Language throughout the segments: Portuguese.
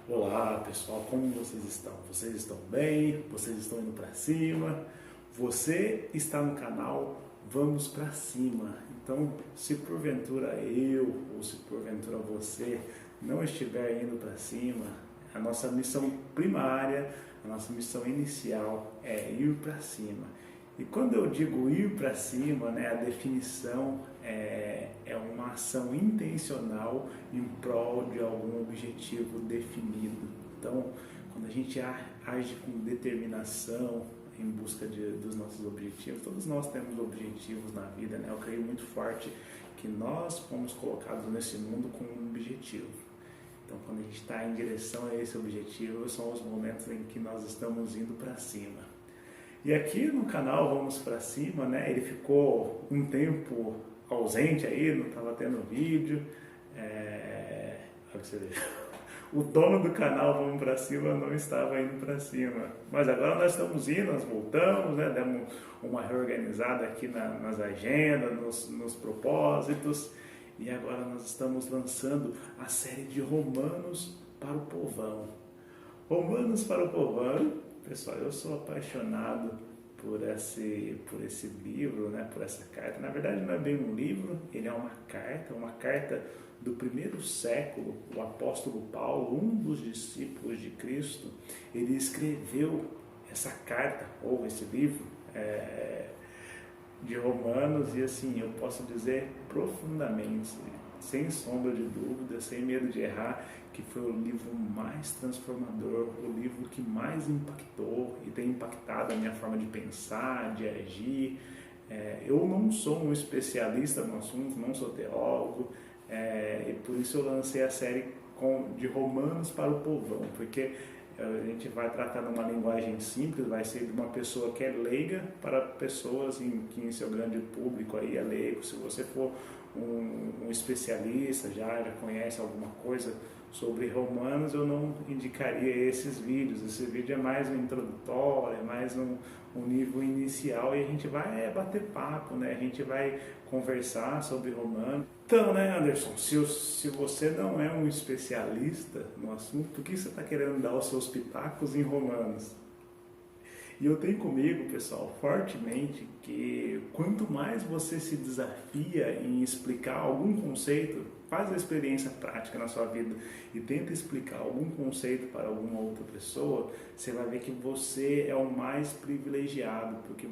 Olá pessoal, como vocês estão? Vocês estão bem? Vocês estão indo para cima? Você está no canal Vamos para Cima. Então, se porventura eu ou se porventura você não estiver indo para cima, a nossa missão primária, a nossa missão inicial é ir para cima. E quando eu digo ir para cima, né, a definição é uma ação intencional em prol de algum objetivo definido. Então, quando a gente age com determinação em busca dos nossos objetivos, todos nós temos objetivos na vida, né? Eu creio muito forte que nós fomos colocados nesse mundo com um objetivo. Então, quando a gente está em direção a esse objetivo, são os momentos em que nós estamos indo para cima. E aqui no canal Vamos Pra Cima, né, ele ficou um tempo ausente aí, não estava tendo vídeo. Olha pra você ver. O dono do canal Vamos Pra Cima não estava indo para cima. Mas agora nós estamos indo, nós voltamos, né, demos uma reorganizada aqui nas agendas, nos propósitos. E agora nós estamos lançando a série de Romanos para o Povão. Romanos para o Povão. Pessoal, eu sou apaixonado por esse livro, né, por essa carta. Na verdade, não é bem um livro, ele é uma carta do primeiro século. O apóstolo Paulo, um dos discípulos de Cristo, ele escreveu essa carta, ou esse livro, de Romanos, e assim, eu posso dizer profundamente, sem sombra de dúvida, sem medo de errar, que foi o livro mais transformador, o livro que mais impactou e tem impactado a minha forma de pensar, de agir. Eu não sou um especialista no assunto, não sou teólogo, e por isso eu lancei a série de Romanos para o Povão, porque a gente vai tratar numa linguagem simples, vai ser de uma pessoa que é leiga para pessoas que em seu grande público aí é leigo. Se você for um especialista, já conhece alguma coisa sobre Romanos, eu não indicaria esses vídeos. Esse vídeo é mais um introdutório, é mais um nível inicial, e a gente vai bater papo, né? A gente vai conversar sobre Romanos. Então, né, Anderson, se você não é um especialista no assunto, por que você está querendo dar os seus pitacos em Romanos? E eu tenho comigo, pessoal, fortemente que quanto mais você se desafia em explicar algum conceito, faz a experiência prática na sua vida e tenta explicar algum conceito para alguma outra pessoa, você vai ver que você é o mais privilegiado, porque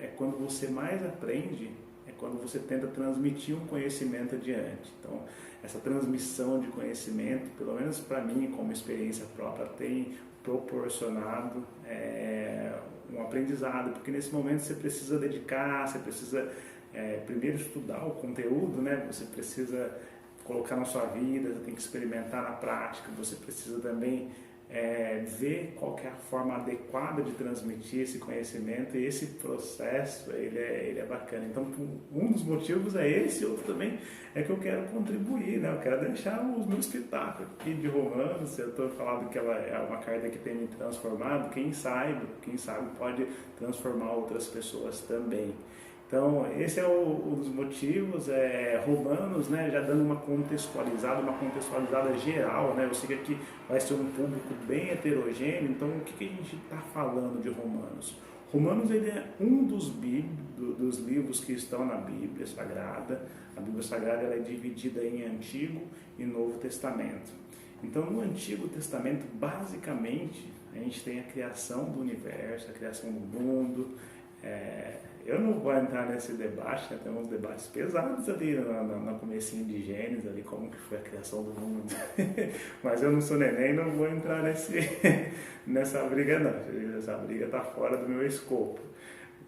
é quando você mais aprende, é quando você tenta transmitir um conhecimento adiante. Então, essa transmissão de conhecimento, pelo menos para mim, como experiência própria, tem proporcionado um aprendizado, porque nesse momento você precisa dedicar, você precisa primeiro estudar o conteúdo, né? Você precisa colocar na sua vida, você tem que experimentar na prática, você precisa também ver qual que é a forma adequada de transmitir esse conhecimento, e esse processo ele é bacana. Então, um dos motivos é esse, outro também é que eu quero contribuir, né? Eu quero deixar os meus pitacos aqui de Romanos. Eu estou falando que ela é uma carta que tem me transformado, quem sabe pode transformar outras pessoas também. Então, esse é um dos motivos. Romanos, né, já dando uma contextualizada geral, né? Eu sei que aqui vai ser um público bem heterogêneo, então o que a gente está falando de Romanos? Romanos ele é um dos livros que estão na Bíblia Sagrada. A Bíblia Sagrada ela é dividida em Antigo e Novo Testamento. Então, no Antigo Testamento, basicamente, a gente tem a criação do universo, a criação do mundo. Eu não vou entrar nesse debate, né? Tem uns debates pesados ali no comecinho de Gênesis, ali, como que foi a criação do mundo. Mas eu não sou neném, não vou entrar nessa briga não. Essa briga está fora do meu escopo.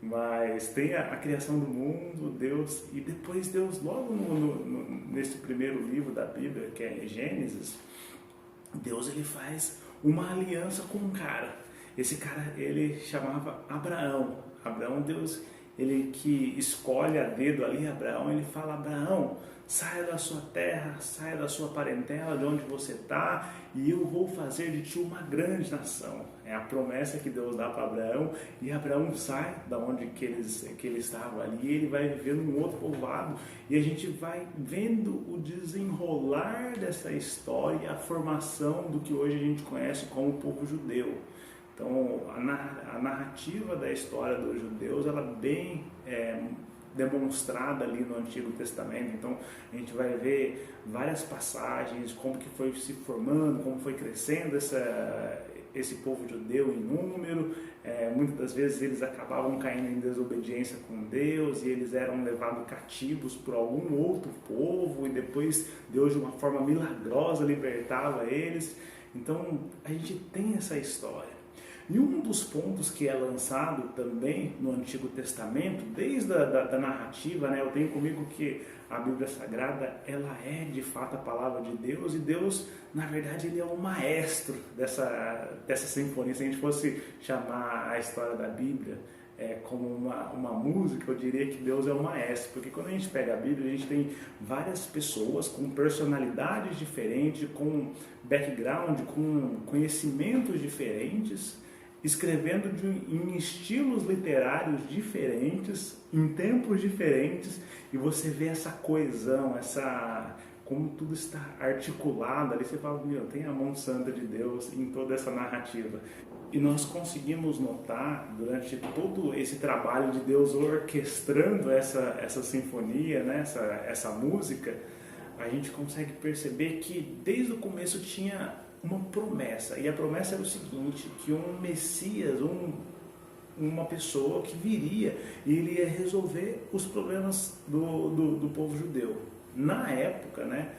Mas tem a criação do mundo, Deus, e depois Deus, logo nesse primeiro livro da Bíblia, que é Gênesis, Deus ele faz uma aliança com um cara. Esse cara ele chamava Abraão, Deus ele que escolhe a dedo ali Abraão, ele fala: Abraão, saia da sua terra, saia da sua parentela, de onde você está, e eu vou fazer de ti uma grande nação. É a promessa que Deus dá para Abraão, e Abraão sai da onde que ele estava ali, e ele vai viver num outro povoado, e a gente vai vendo o desenrolar dessa história e a formação do que hoje a gente conhece como o povo judeu. Então, a narrativa da história dos judeus, ela é bem demonstrada ali no Antigo Testamento. Então, a gente vai ver várias passagens, como que foi se formando, como foi crescendo esse povo judeu em número. Muitas das vezes eles acabavam caindo em desobediência com Deus, e eles eram levados cativos por algum outro povo, e depois Deus de uma forma milagrosa libertava eles. Então, a gente tem essa história. E um dos pontos que é lançado também no Antigo Testamento, desde a narrativa, né, eu tenho comigo que a Bíblia Sagrada, ela é de fato a palavra de Deus, e Deus, na verdade, ele é o maestro dessa sinfonia. Se a gente fosse chamar a história da Bíblia como uma música, eu diria que Deus é o maestro, porque quando a gente pega a Bíblia, a gente tem várias pessoas com personalidades diferentes, com background, com conhecimentos diferentes, escrevendo em estilos literários diferentes, em tempos diferentes, e você vê essa coesão, como tudo está articulado ali. Você fala, meu, tem a mão santa de Deus em toda essa narrativa. E nós conseguimos notar, durante todo esse trabalho de Deus orquestrando essa sinfonia, né, essa música, a gente consegue perceber que desde o começo tinha uma promessa, e a promessa era o seguinte, que um Messias, uma pessoa que viria, e ele ia resolver os problemas do povo judeu. Na época, né,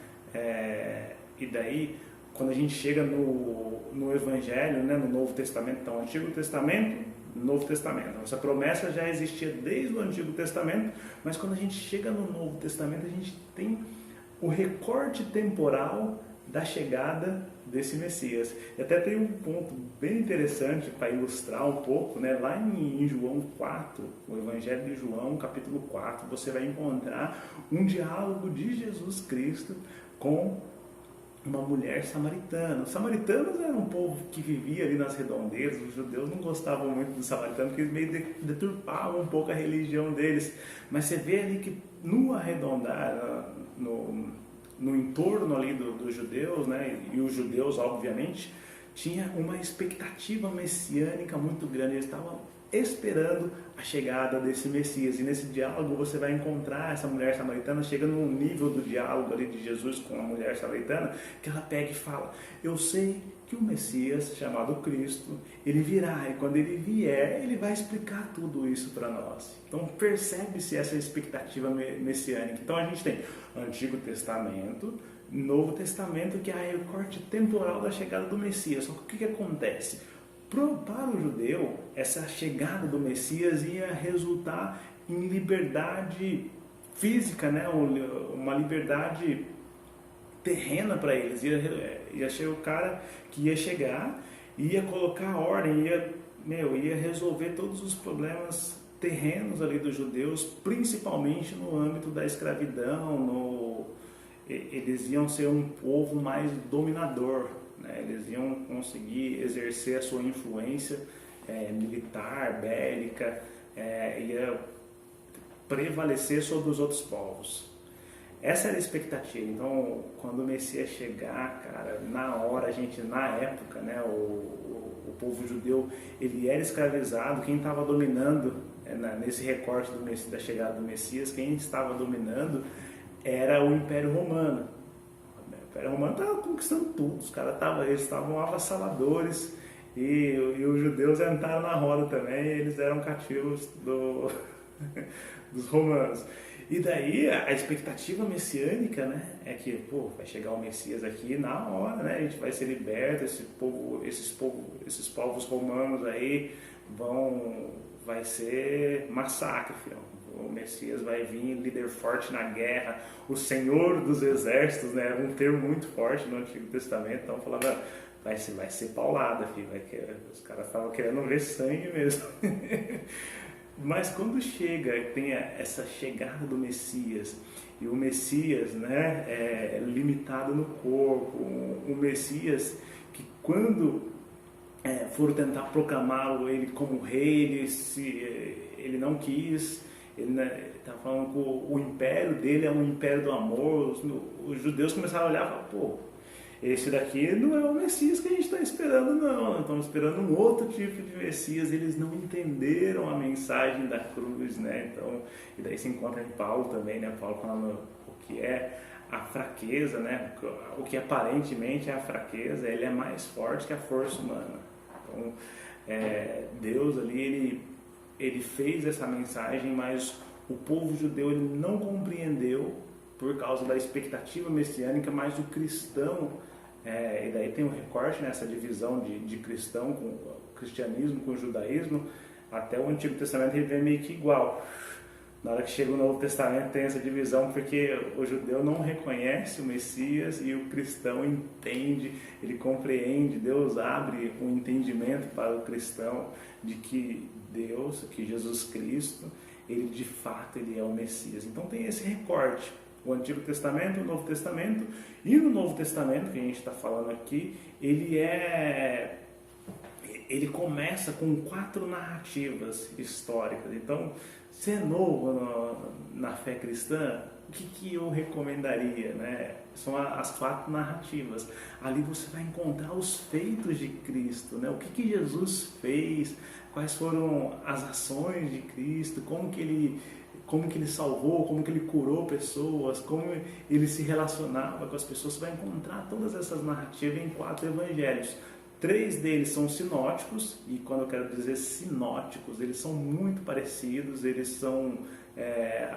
e daí, quando a gente chega no Evangelho, né, no Novo Testamento, então, Antigo Testamento, Novo Testamento. Essa promessa já existia desde o Antigo Testamento, mas quando a gente chega no Novo Testamento, a gente tem o recorte temporal da chegada desse Messias. E até tem um ponto bem interessante para ilustrar um pouco, né? Lá em João 4, o Evangelho de João, capítulo 4, você vai encontrar um diálogo de Jesus Cristo com uma mulher samaritana. Os samaritanos eram um povo que vivia ali nas redondezas. Os judeus não gostavam muito dos samaritanos, porque eles meio deturpavam um pouco a religião deles. Mas você vê ali que no arredondar, no entorno ali dos judeus, né, e os judeus, obviamente, tinha uma expectativa messiânica muito grande. Eles estavam esperando a chegada desse Messias, e nesse diálogo você vai encontrar essa mulher samaritana. Chega num nível do diálogo ali de Jesus com a mulher samaritana, que ela pega e fala, eu sei que o Messias, chamado Cristo, ele virá, e quando ele vier, ele vai explicar tudo isso para nós. Então percebe-se essa expectativa messiânica. Então a gente tem Antigo Testamento, Novo Testamento, que é a recorte temporal da chegada do Messias. Só que o que acontece? Para o judeu, essa chegada do Messias ia resultar em liberdade física, né? Uma liberdade terrena para eles. Ia ser o cara que ia chegar, ia colocar ordem, ia resolver todos os problemas terrenos ali dos judeus, principalmente no âmbito da escravidão. Eles iam ser um povo mais dominador, né? Eles iam conseguir exercer a sua influência militar, bélica, ia prevalecer sobre os outros povos. Essa era a expectativa. Então, quando o Messias chegar, cara, na época, né, o povo judeu, ele era escravizado. Quem estava dominando, nesse recorte da chegada do Messias, quem estava dominando era o Império Romano. O Império Romano estava conquistando tudo, eles estavam avassaladores, e os judeus entraram na roda também, eles eram cativos dos romanos. E daí a expectativa messiânica, né, é que vai chegar o Messias aqui na hora, né, a gente vai ser liberto, esses povos romanos aí vai ser massacre, filho. O Messias vai vir, líder forte na guerra, o Senhor dos Exércitos, né? Um termo muito forte no Antigo Testamento. Então falava, vai ser paulada, filho. Os caras estavam querendo ver sangue mesmo. Mas quando tem essa chegada do Messias, e o Messias, né, é limitado no corpo, o Messias que quando foram tentar proclamá-lo ele como rei, ele não quis, ele está falando que o império dele é um império do amor. Os judeus começaram a olhar e falaram, pô, esse daqui não é o Messias que a gente está esperando, não. Estamos esperando um outro tipo de Messias. Eles não entenderam a mensagem da cruz, né? Então, e daí se encontra em Paulo também, né? Paulo falando o que é a fraqueza, né? O que aparentemente é a fraqueza, ele é mais forte que a força humana. Então, Deus ali, ele fez essa mensagem, mas o povo judeu ele não compreendeu por causa da expectativa messiânica, mas o cristão, e daí tem um recorte nessa divisão de cristão, com o cristianismo com o judaísmo, até o Antigo Testamento ele vem meio que igual. Na hora que chega o Novo Testamento tem essa divisão, porque o judeu não reconhece o Messias e o cristão entende, ele compreende, Deus abre um entendimento para o cristão de que Deus, que Jesus Cristo, ele de fato ele é o Messias. Então tem esse recorte. O Antigo Testamento, o Novo Testamento, e no Novo Testamento, que a gente está falando aqui, ele começa com 4 narrativas históricas. Então, se é novo na fé cristã, o que eu recomendaria, né? São as 4 narrativas. Ali você vai encontrar os feitos de Cristo, né? O que Jesus fez, quais foram as ações de Cristo, como que ele salvou, como que ele curou pessoas, como ele se relacionava com as pessoas. Você vai encontrar todas essas narrativas em 4 evangelhos. 3 deles são sinóticos, e quando eu quero dizer sinóticos, eles são muito parecidos, eles são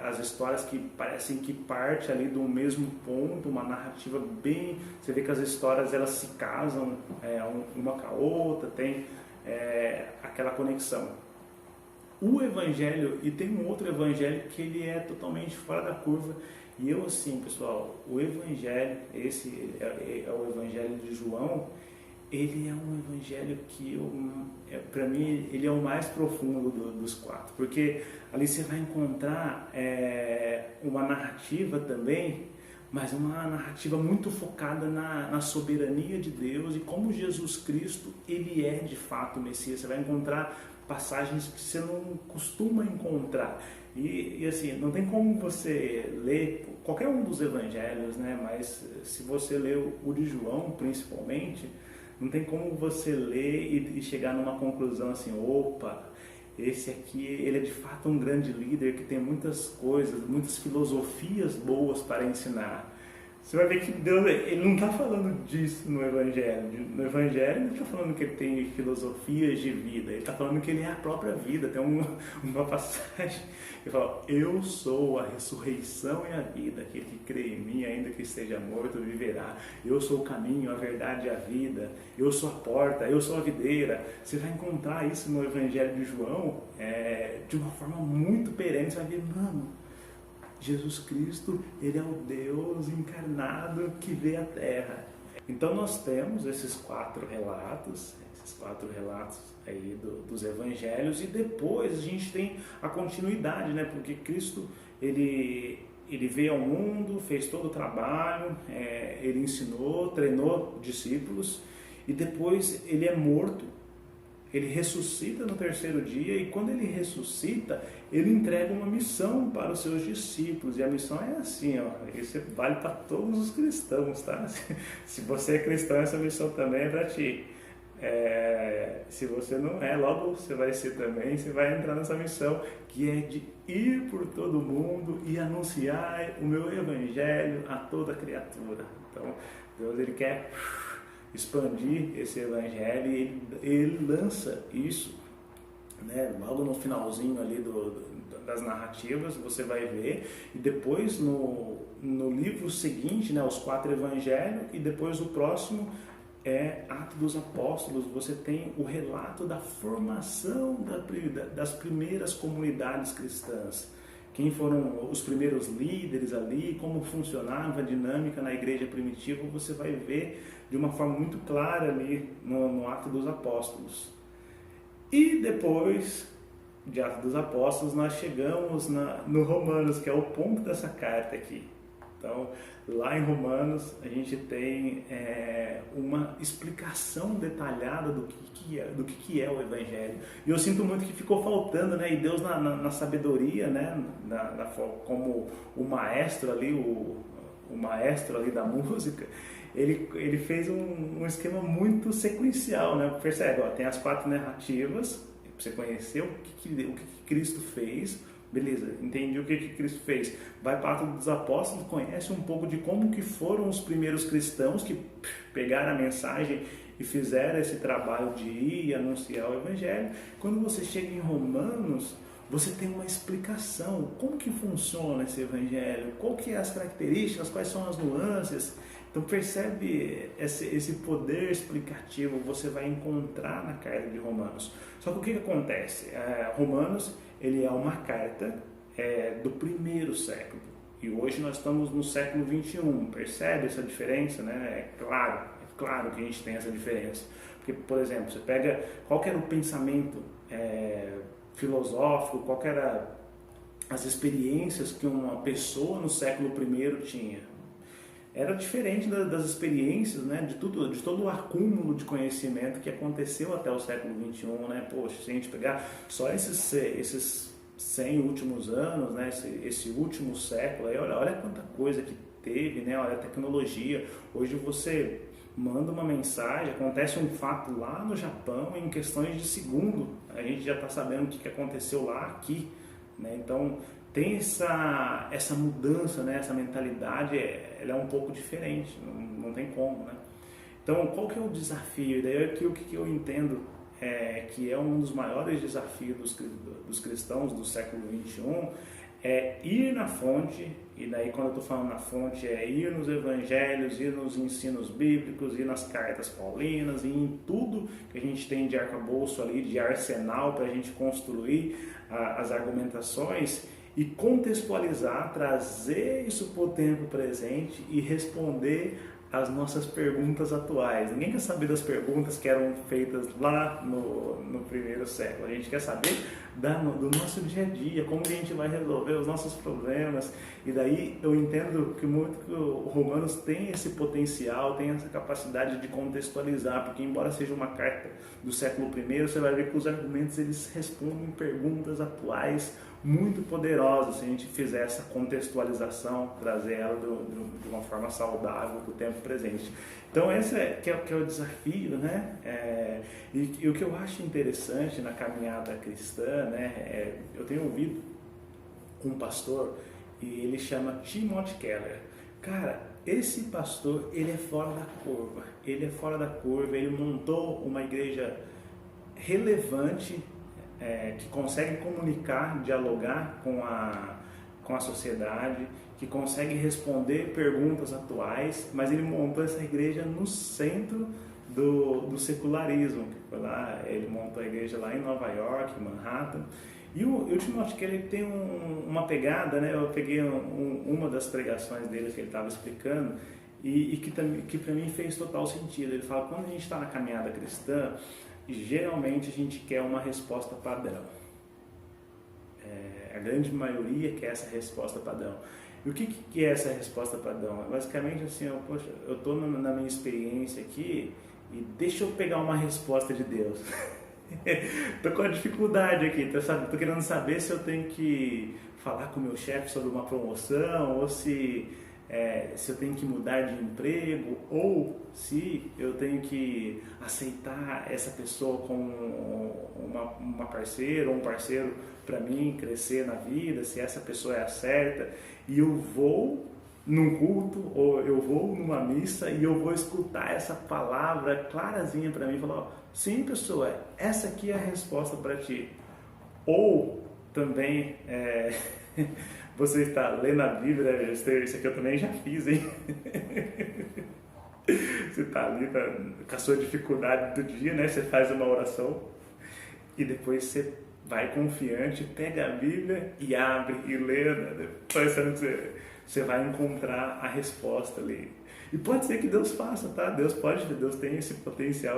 as histórias que parecem que partem ali do mesmo ponto, uma narrativa bem... Você vê que as histórias elas se casam uma com a outra, tem aquela conexão. O evangelho, e tem um outro evangelho que ele é totalmente fora da curva, e eu assim, pessoal, o evangelho, esse é o evangelho de João, ele é um evangelho que, para mim, ele é o mais profundo dos 4, porque ali você vai encontrar uma narrativa também, mas uma narrativa muito focada na soberania de Deus e como Jesus Cristo, ele é de fato o Messias. Você vai encontrar passagens que você não costuma encontrar. E assim, não tem como você ler qualquer um dos evangelhos, né? Mas se você ler o de João, principalmente, não tem como você ler e chegar numa conclusão assim, opa, esse aqui, ele é de fato um grande líder que tem muitas coisas, muitas filosofias boas para ensinar. Você vai ver que Deus, ele não está falando disso no Evangelho. No Evangelho, ele está falando que ele tem filosofias de vida. Ele está falando que ele é a própria vida. Tem uma passagem que fala, eu sou a ressurreição e a vida. Aquele que crê em mim, ainda que esteja morto, viverá. Eu sou o caminho, a verdade e a vida. Eu sou a porta, eu sou a videira. Você vai encontrar isso no Evangelho de João de uma forma muito perene. Você vai ver, mano, Jesus Cristo, ele é o Deus encarnado que veio à Terra. Então nós temos esses 4 relatos aí dos evangelhos, e depois a gente tem a continuidade, né? Porque Cristo, ele veio ao mundo, fez todo o trabalho, ele ensinou, treinou discípulos, e depois ele é morto. Ele ressuscita no 3º dia, e quando ele ressuscita, ele entrega uma missão para os seus discípulos. E a missão é assim, ó, isso vale para todos os cristãos, tá? Se você é cristão, essa missão também é para ti. Se você não é, logo você vai ser também, você vai entrar nessa missão, que é de ir por todo mundo e anunciar o meu evangelho a toda criatura. Então, Deus, ele quer expandir esse evangelho, e ele lança isso, né? Logo no finalzinho ali das narrativas, você vai ver, e depois no livro seguinte, né, os 4 evangelhos, e depois o próximo é Atos dos Apóstolos, você tem o relato da formação das primeiras comunidades cristãs. Quem foram os primeiros líderes ali, como funcionava a dinâmica na igreja primitiva, você vai ver de uma forma muito clara ali no Ato dos Apóstolos. E depois de Atos dos Apóstolos, nós chegamos no Romanos, que é o ponto dessa carta aqui. Então, lá em Romanos, a gente tem uma explicação detalhada do que é o Evangelho. E eu sinto muito que ficou faltando, né? E Deus, na sabedoria, né? Como o maestro ali, o maestro ali da música, ele fez um esquema muito sequencial, né? Percebe? Ó, tem as 4 narrativas, para você conhecer o que Cristo fez. Beleza, entendi o que Cristo fez. Vai para Atos dos Apóstolos, conhece um pouco de como que foram os primeiros cristãos que pegaram a mensagem e fizeram esse trabalho de ir e anunciar o Evangelho. Quando você chega em Romanos, você tem uma explicação. Como que funciona esse Evangelho? Qual que é as características? Quais são as nuances? Então percebe esse poder explicativo você vai encontrar na carta de Romanos. Só que o que acontece? Romanos, ele é uma carta do primeiro século. E hoje nós estamos no século 21. Percebe essa diferença? Né? É claro que a gente tem essa diferença. Porque, por exemplo, você pega qual que era o pensamento filosófico, qual que era as experiências que uma pessoa no século I tinha. Era diferente das experiências, né, de todo o acúmulo de conhecimento que aconteceu até o século XXI, né? Poxa, se a gente pegar só esses 100 últimos anos, né, esse último século, aí, olha quanta coisa que teve, né? Olha a tecnologia. Hoje você manda uma mensagem, acontece um fato lá no Japão em questões de segundo, a gente já está sabendo o que aconteceu lá aqui, né? Então tem essa mudança, né? Essa mentalidade, ela é um pouco diferente, não tem como, né? Então, qual que é o desafio? Daí aqui o que eu entendo que é um dos maiores desafios dos cristãos do século XXI, é ir na fonte, e daí quando eu estou falando na fonte é ir nos evangelhos, ir nos ensinos bíblicos, ir nas cartas paulinas, e em tudo que a gente tem de arcabouço ali, de arsenal para a gente construir as argumentações, e contextualizar, trazer isso para o tempo presente e responder as nossas perguntas atuais. Ninguém quer saber das perguntas que eram feitas lá no primeiro século. A gente quer saber do nosso dia a dia, como a gente vai resolver os nossos problemas. E daí eu entendo que muito que o Romanos tem esse potencial, tem essa capacidade de contextualizar, porque embora seja uma carta do século I, você vai ver que os argumentos eles respondem perguntas atuais muito poderosas, se a gente fizer essa contextualização, trazer ela de uma forma saudável para o tempo presente. Então esse que é o desafio, né? E o que eu acho interessante na caminhada cristã, né? Eu tenho ouvido um pastor e ele chama Timothy Keller. Cara, esse pastor, ele é fora da curva. Ele montou uma igreja relevante, que consegue comunicar, dialogar com a sociedade, que consegue responder perguntas atuais, mas ele montou essa igreja no centro do secularismo, que foi lá, ele montou a igreja lá em Nova York, em Manhattan. E o Timothy Keller tem uma pegada, né? Eu peguei uma das pregações dele que ele estava explicando e que para mim fez total sentido. Ele fala, quando a gente está na caminhada cristã, geralmente a gente quer uma resposta padrão. A grande maioria quer essa resposta padrão. E o que é essa resposta padrão? Basicamente assim, eu estou na minha experiência aqui e deixa eu pegar uma resposta de Deus. Estou com a dificuldade aqui, estou querendo saber se eu tenho que falar com o meu chefe sobre uma promoção, ou se eu tenho que mudar de emprego, ou se eu tenho que aceitar essa pessoa como uma parceira ou um parceiro para mim crescer na vida, se essa pessoa é a certa. E eu vou num culto, ou eu vou numa missa e eu vou escutar essa palavra clarazinha para mim e falar, sim pessoa, essa aqui é a resposta para ti. Ou também você está lendo a Bíblia, isso aqui eu também já fiz, hein? Você está ali com a sua dificuldade do dia, né? Você faz uma oração e depois você vai confiante, pega a Bíblia e abre e lê, né? Pensando que você vai encontrar a resposta ali. E pode ser que Deus faça, tá? Deus tem esse potencial,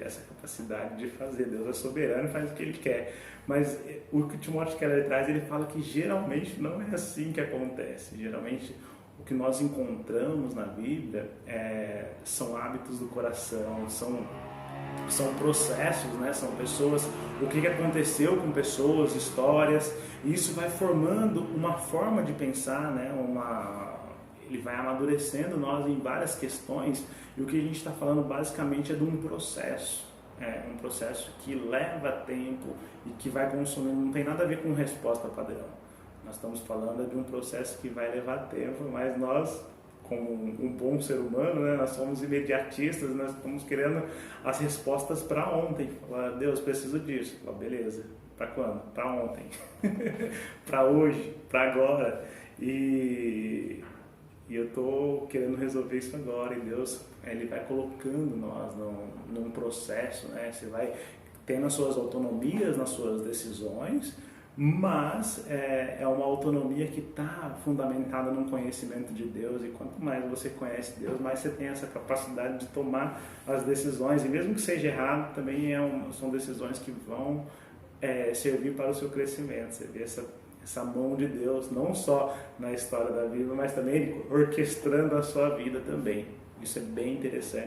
essa capacidade de fazer. Deus é soberano e faz o que Ele quer. Mas o que o Timóteo Keller traz, ele fala que geralmente não é assim que acontece. Geralmente o que nós encontramos na Bíblia são hábitos do coração, são processos, né? São pessoas, o que aconteceu com pessoas, histórias, e isso vai formando uma forma de pensar, né? Ele vai amadurecendo nós em várias questões, e o que a gente está falando basicamente é de um processo, um processo que leva tempo e que vai consumindo, não tem nada a ver com resposta padrão. Nós estamos falando de um processo que vai levar tempo, mas nós, como um bom ser humano, né, nós somos imediatistas, nós estamos querendo as respostas para ontem. Falar, Deus, preciso disso. Falar, beleza, para quando? Para ontem. Para hoje, para agora. E eu estou querendo resolver isso agora. E Deus, Ele vai colocando nós num processo, né? Você vai tendo as suas autonomias nas suas decisões, mas é uma autonomia que está fundamentada num conhecimento de Deus, e quanto mais você conhece Deus, mais você tem essa capacidade de tomar as decisões, e mesmo que seja errado, também são decisões que vão servir para o seu crescimento. Você vê essa mão de Deus, não só na história da Bíblia, mas também orquestrando a sua vida também. Isso é bem interessante.